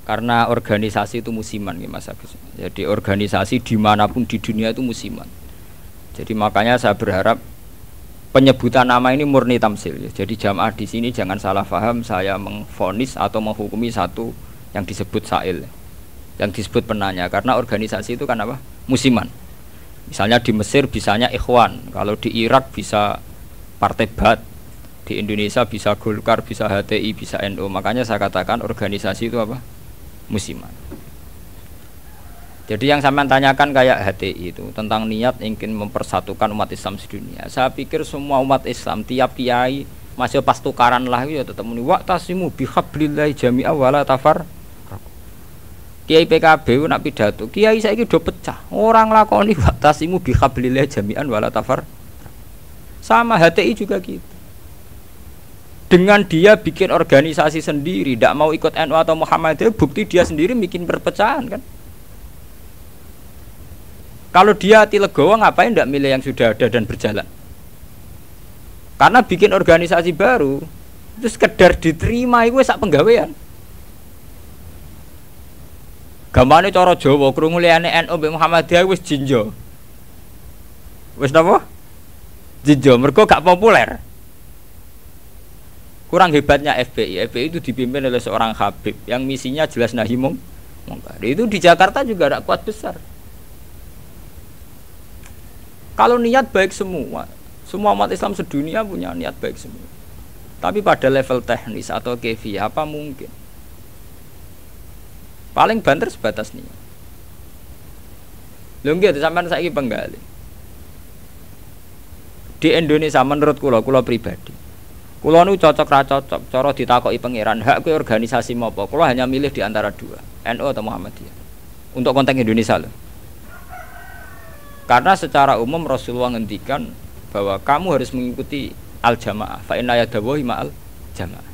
Karena organisasi itu musiman ya Mas Agus. Jadi organisasi dimanapun di dunia itu musiman. Jadi makanya saya berharap penyebutan nama ini murni tamsil ya. Jadi jamaah di sini jangan salah paham saya mengvonis atau menghukumi satu yang disebut sa'il, yang disebut penanya. Karena organisasi itu kan apa? Musiman. Misalnya di Mesir bisanya Ikhwan, kalau di Irak bisa Partai Ba'ath, di Indonesia bisa Golkar, bisa HTI, bisa NU. Makanya saya katakan organisasi itu apa? Musiman. Jadi yang sampean tanyakan kayak HTI itu tentang niat ingin mempersatukan umat Islam sedunia. Saya pikir semua umat Islam tiap kiai masih pas tukaran lah ya tetap muni waqtasimu bihablillahi jami'a wala tafar. Kiai PKB nak pidato, kiai saiki do pecah. Orang lakoni waqtasimu bihablillahi jami'an wala tafar. Sama HTI juga gitu. Dengan dia bikin organisasi sendiri, tidak mau ikut NU atau Muhammadiyah, bukti dia sendiri bikin perpecahan kan. Kalau dia hati legowo ngapain tidak milih yang sudah ada dan berjalan? Karena bikin organisasi baru itu sekedar diterima itu sak penggawean. Gamane cara Jawa krungu liyane NU mbek Muhammadiyah wis jinjo. Wis napa? Jinjo mergo gak populer. Kurang hebatnya FPI. FPI itu dipimpin oleh seorang Habib yang misinya jelas nahi mungkar. Itu di Jakarta juga ada kuat besar. Kalau niat baik semua umat Islam sedunia punya niat baik semua. Tapi pada level teknis atau kefiyah apa mungkin? Paling banter sebatas niat. Lho nggih sampean saiki penggali. Di Indonesia menurut kula pribadi. Kula nu cocok ra cocok cara ditakoki pangeran hak kowe organisasi mopo. Kula hanya milih di antara dua, NU atau Muhammadiyah. Untuk konteks Indonesia loh. Karena secara umum Rasulullah ngendikan bahwa kamu harus mengikuti al-jamaah fa inna yadawahi ma'al jamaah.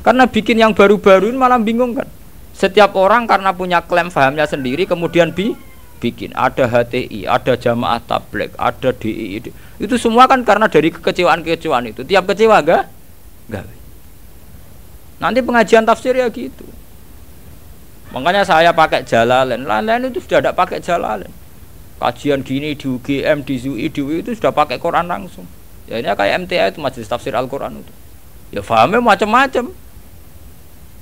Karena bikin yang baru-baru ini malah bingung kan. Setiap orang karena punya klaim fahamnya sendiri kemudian bikin ada HTI, ada jamaah tabligh, ada DI. Itu semua kan karena dari kekecewaan itu. Tiap kecewa enggak? Nanti pengajian tafsir ya gitu. Makanya saya pakai Jalalain. Lain-lain itu sudah ada pakai Jalalain. Kajian gini di UGM, di ZUI, di UI itu sudah pakai Quran langsung. Ya ini kayak MTA itu Majelis Tafsir Al-Quran itu. Ya fahamnya macam-macam.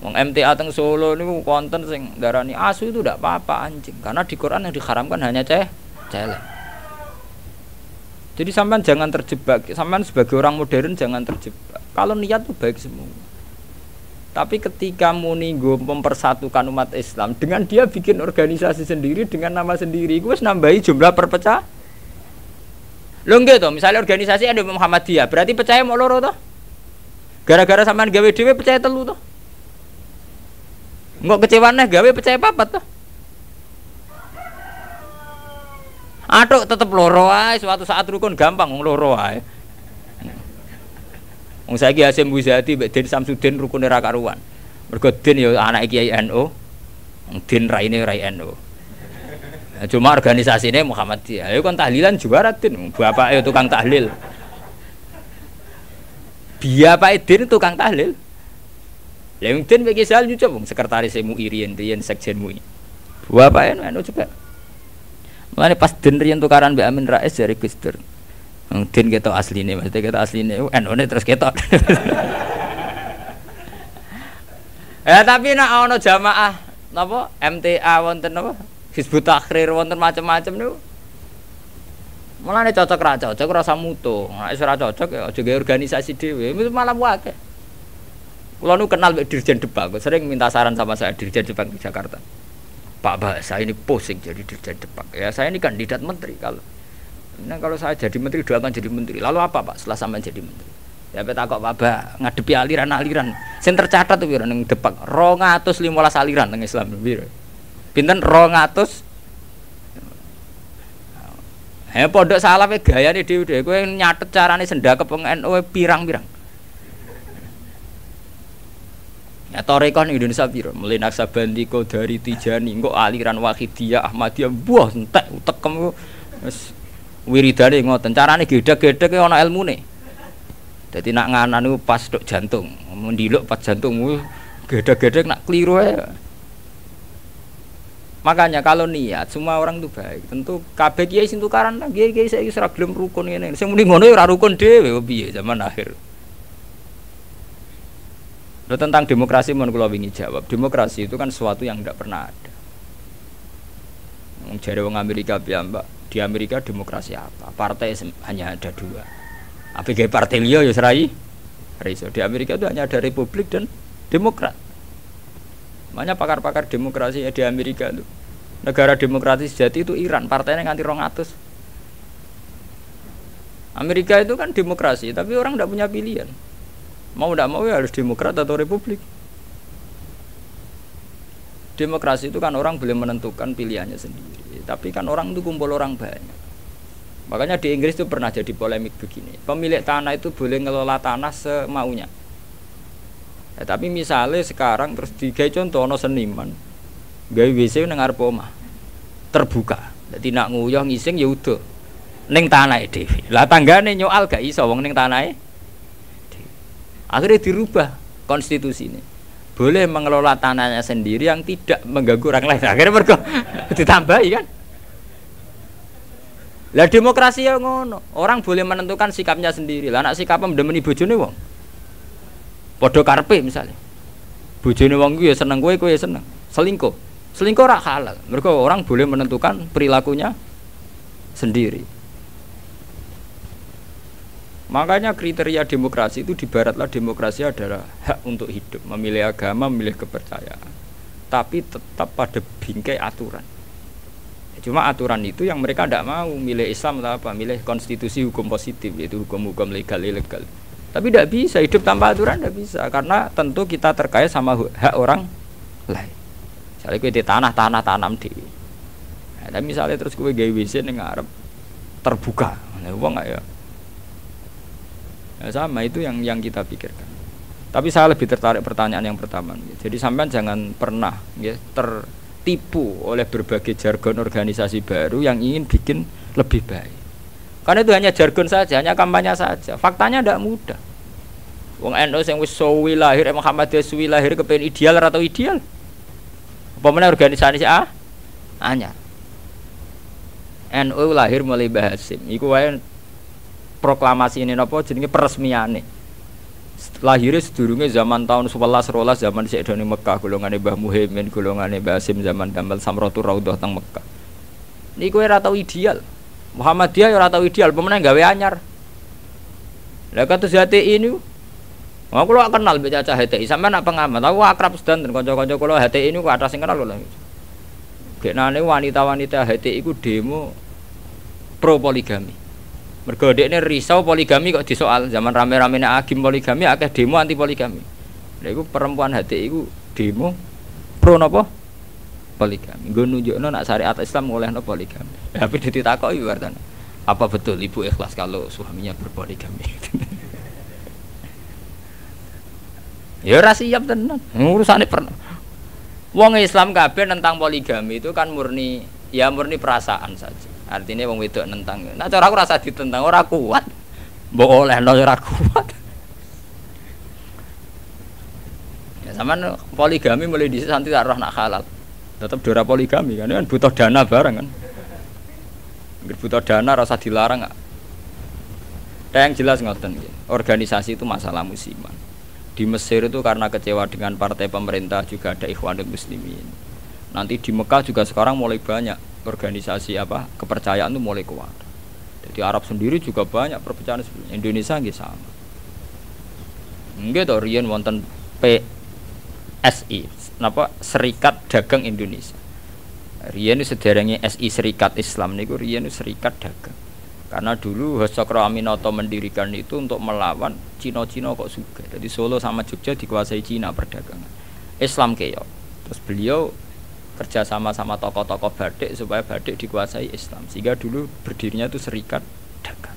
Wong MTA teng Solo niku konten sing darani asu itu tidak apa-apa anjing. Karena di Quran yang diharamkan hanya celeng. Jadi sampean jangan terjebak. Sampean sebagai orang modern jangan terjebak. Kalau niat itu baik semua. Tapi ketika Muninggo mempersatukan umat Islam dengan dia bikin organisasi sendiri dengan nama sendiri, gue nambahi jumlah perpecah. Lo enggak toh, misalnya organisasi ada Muhammadiyah, berarti percaya mau loro toh? Gara-gara sampean gawe dhewe percaya telu toh? Enggak kecewane gawe percaya papat toh? Atuk tetep loro ae, suatu saat rukun gampang wong loro ae. Wong saiki Hasyim Muzadi mbek Den Samsudin rukune ra karuan. Mergo Den ya anake Kiai NU, Den raine rai NU. Cuma organisasine Muhammadiyah. Ayo kon tahlilan juara Den, bapake tukang tahlil. Bapake Den tukang tahlil. Lah wong Den iki sal nyucup wong sekretaris MUI riyen sekjen MUI. Bapake NU juga. Mulane pas Den riyen tukaran mbek Amin Rais dari Gus Dur. Din ketok asline, maksudnya ketok asline NU-ne terus ketok. Ya tapi nek ana jamaah napa MTA wonten napa Hizbut Tahrir wonten macam-macam niku. Mulane cocok ra cocok ora usah mutu. Nek wis ora cocok ya aja gawe organisasi dhewe, itu malah wae. Kula nu kenal mbek Dirjen Depak, sering minta saran sama saya Dirjen Depak di Jakarta. Pak Bahasa ini pusing jadi Dirjen Depak. Ya saya ini kandidat menteri kalau saya jadi menteri doakan jadi menteri. Lalu apa Pak setelah sampai jadi menteri? Ya peta kok Pak Bah ngadepi aliran-aliran. Sing tercatat tuh piro ning Depak 215 aliran teng Islam piro. Pinten 200. Pondok salaf e gayane dhewe-dhewe kowe nyatet carane sendakep wong NU pirang-pirang. Ya tarekah ning Indonesia piro? Mulai Naksabandi, Qadari, Tijani, engko aliran Wahidiyah, Ahmadiyah, buah entek utekem wis wiridane ngoten carane gedhek-gedhek ana ilmune. Dadi nak nganan niku pas tok jantung, mendiluk pas jantung gedhek-gedhek nak kliru ae. Makanya kalau niat semua orang itu baik. Tentu kabeh kiai sing tukaran kiai saiki ora gelem rukun ngene. Sing muni ngono ora rukun dhewe piye zaman akhir. Lalu tentang demokrasi mohon kula wingi jawab. Demokrasi itu kan sesuatu yang tidak pernah ada. Jare wong Amerika piyambak, di Amerika demokrasi apa? Partai hanya ada dua. Apa gawe partai liya ya serai? Iso. Di Amerika itu hanya ada Republik dan Demokrat. Makanya pakar-pakar demokrasi di Amerika itu negara demokratis sejati itu Iran, partainya nganti 200. Amerika itu kan demokrasi, tapi orang tidak punya pilihan. Mau tidak mau ya harus Demokrat atau Republik. Demokrasi itu kan orang boleh menentukan pilihannya sendiri, tapi kan orang itu kumpul orang banyak. Makanya di Inggris itu pernah jadi polemik begini. Pemilik tanah itu boleh ngelola tanah semaunya. Ya, tapi misalnya sekarang terus digawe contoh ana seniman gawe WC nang arep omah terbuka. Dadi nak nguyuh ngising ya udah ning tanahe dhewe. Lah tanggane nyoal gak iso wong ning tanahe dhewe. Akhirnya dirubah konstitusi ini. Boleh mengelola tanahnya sendiri yang tidak mengganggu orang lain. Akhirnya mergo ditambahi kan. Lah demokrasi ya ngono. Orang boleh menentukan sikapnya sendiri. Lah nek sikapnya mendemeni bojone wong. Padha karepe misalnya. Bojone wong kuwi ya seneng kowe ya seneng. Selingkuh. Selingkuh ora halal. Mergo orang boleh menentukan perilakunya sendiri. Makanya kriteria demokrasi itu di baratlah demokrasi adalah hak untuk hidup, memilih agama, memilih kepercayaan. Tapi tetap pada bingkai aturan. Cuma aturan itu yang mereka tidak mau, milih Islam atau apa, milih konstitusi hukum positif, yaitu hukum-hukum legal ilegal. Tapi tidak bisa hidup tanpa aturan, tidak bisa, karena tentu kita terkait sama hak orang lain. Misalnya gue di tanah tanam di, nah, tapi misalnya terus gue gawe WC ning ngarep terbuka, nah, uang nggak ya? Nah, sama itu yang kita pikirkan. Tapi saya lebih tertarik pertanyaan yang pertama. Jadi sampean jangan pernah ya, tertipu oleh berbagai jargon organisasi baru yang ingin bikin lebih baik. Karena itu hanya jargon saja, hanya kampanye saja. Faktanya tidak mudah. Wong NU sing wis suwi lahir, Muhammadiyah suwi lahir kepen ideal atau ideal? Apa meneh organisasi anyar. NU lahir mulai Mbah Hasyim. Iku wae proklamasi ini napa jenenge peresmiane. Lahirnya sedurunge zaman tahun 11 rolas zaman Syekh Doni Mekah, golongane Mbah Muhaimin, golongane Mbah Hasyim zaman Damal Samratul Raudhah teng Mekah. Niku ora tau ideal. Muhammadiyah ya ora tau ideal, pemenang gawe anyar. Lah kados HTI ini aku kula kenal mbek Cacah HTI, sampean nak pengamat. Aku akrab sedanten kanca-kanca kula HTI ini ku atas sing kenal kula. Geknane wanita-wanita HTI iku demo pro poligami. Mergo dekne risau poligami kok disoal zaman rame-rame nek agim poligami akeh demo anti poligami. Lha iku perempuan HTI iku demo pro napa? Poligami. Nggo nunjukno nek syariat Islam ngolehno poligami. Tapi ditakoki wartane. Apa betul ibu ikhlas kalau suaminya berpoligami? Ya ora siap tenan. Urusane pernah. Wong Islam kabeh tentang poligami itu kan murni perasaan saja. Artinya wong wedok nentang. Nah cara aku rasa ditentang ora kuat. Mbok olehno ora kuat. Ya sampean poligami mulai dhisik santi tak roh nak halal. Tetap dora poligami kan butuh dana bareng kan. Butuh dana rasa dilarang enggak. Yang jelas ngoten nggih. Organisasi itu masalah musiman. Di Mesir itu karena kecewa dengan partai pemerintah juga ada Ikhwanul Muslimin. Nanti di Mekah juga sekarang mulai banyak organisasi kepercayaan itu mulai kuat. Jadi Arab sendiri juga banyak perpecahan seperti Indonesia nggih sama. Nggih to riyen wonten PSI, Serikat Dagang Indonesia. Riyen sederenge SI Serikat Islam niku riyen Serikat Dagang. Karena dulu Hasakro Aminoto mendirikan itu untuk melawan Cina-Cina kok juga. Jadi Solo sama Jogja dikuasai Cina perdagangan. Islam keyo. Terus beliau kerja sama tokoh-tokoh batik supaya batik dikuasai Islam. Sehingga dulu berdirinya itu Serikat Dagang.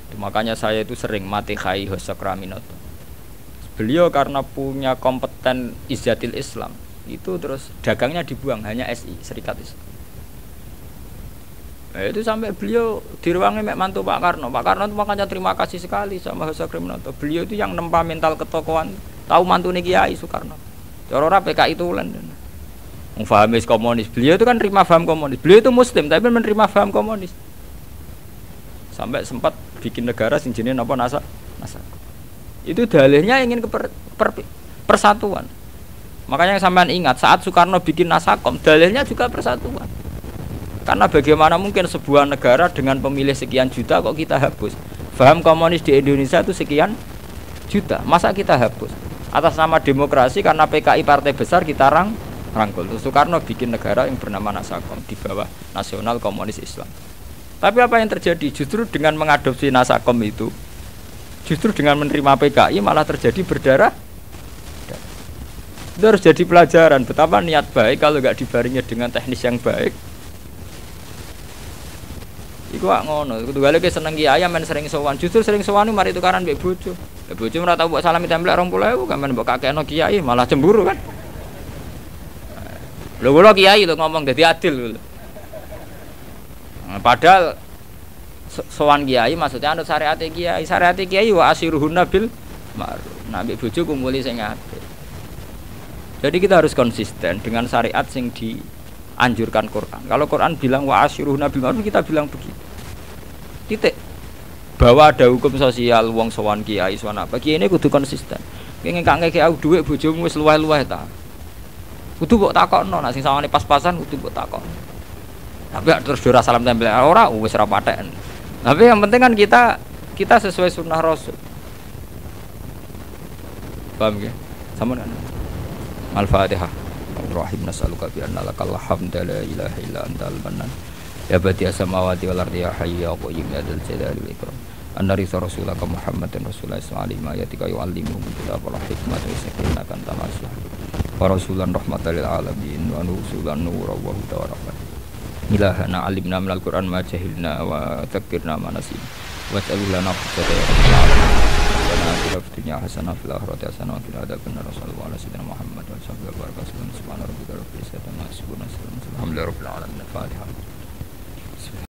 Itu makanya saya itu sering mati khai Hasakro Aminoto. Beliau karena punya kompeten izzatil Islam, itu terus dagangnya dibuang, hanya SI, Serikat Islam. Nah, itu sampai beliau diruangi mek mantu Pak Karno. Pak Karno itu makanya terima kasih sekali sama Hasakro Aminoto. Beliau itu yang nempa mental ketokohan, tahu mantune Kiai Soekarno. Cara ora PKI tulen. Fahamis komunis. Beliau itu kan terima paham komunis. Beliau itu muslim tapi menerima paham komunis. Sampai sempat bikin negara sing jenenge napa nasa. Itu dalihnya ingin persatuan. Makanya sampean ingat saat Soekarno bikin Nasakom, dalihnya juga persatuan. Karena bagaimana mungkin sebuah negara dengan pemilih sekian juta kok kita hapus? Paham komunis di Indonesia itu sekian juta. Masa kita hapus? Atas nama demokrasi karena PKI partai besar kita rangkul. Soekarno bikin negara yang bernama Nasakom di bawah Nasional Komunis Islam. Tapi apa yang terjadi? Justru dengan mengadopsi Nasakom itu, justru dengan menerima PKI malah terjadi berdarah. Itu harus jadi pelajaran betapa niat baik kalau nggak dibarengi dengan teknis yang baik. Iku gak ngono. Kedua lagi seneng kiai men sering sowan. Justru sering sowan mari tukaran mbek bojo. Bojo ora tau mbok salami templek 20.000 kan men mbok kakekno kiai malah cemburu kan. Lho kula kiai lho ngomong dadi adil lho. Padahal sowan kiai maksudnya anut syariat kiai. Syariat kiai wa asiruhun bil ma'ruf. Nah mbek bojo kumpuli sing apik. Jadi kita harus konsisten dengan syariat sing dianjurkan Quran. Kalau Quran bilang wa asiruhun bil ma'ruf kita bilang begitu. Titik. Bahwa ada hukum sosial wong sowan kiai sowan apa. Kiai ini kudu konsisten. Pengen gak ngekek aku dhuwit bojomu wis luweh-luweh ta. Kudu mbok takokno nek sing sawane pas-pasan kudu mbok takokno. Tapi terus ora salam tempel ora wis ora paten. Tapi yang penting kan kita sesuai sunnah Rasul. Paham ya? Sama kan? Al-Fatihah. Ar-Rahim nas'aluka bi anna lakal hamda la ilaha illa antal mannan. Ya bati as-samawati wal ardi ya hayyu ya qayyum ya dzal jalali wal ikram. An-narisa rasulaka Muhammadan rasulullah sallallahu alaihi wa yu'allimuhum kitab wal hikmah wa yuzakkihim kan tamasya. Wa rasulan rahmatan lil alamin wa nusulan nuran wa hudan wa rahmah. Ilahana alimna minal Qur'an ma jahilna wa dzakirna ma nasim. Waj'al lana hujjatan ya rabbal alamin. Wa fid dunya hasanah fil akhirati hasanah wa qina adzabannar. Sallallahu alaihi wasallam Muhammad wa sallallahu alaihi wasallam. Subhana rabbika rabbil izzati amma yasifun. Alhamdulillahi rabbil alamin. Al-Fatihah.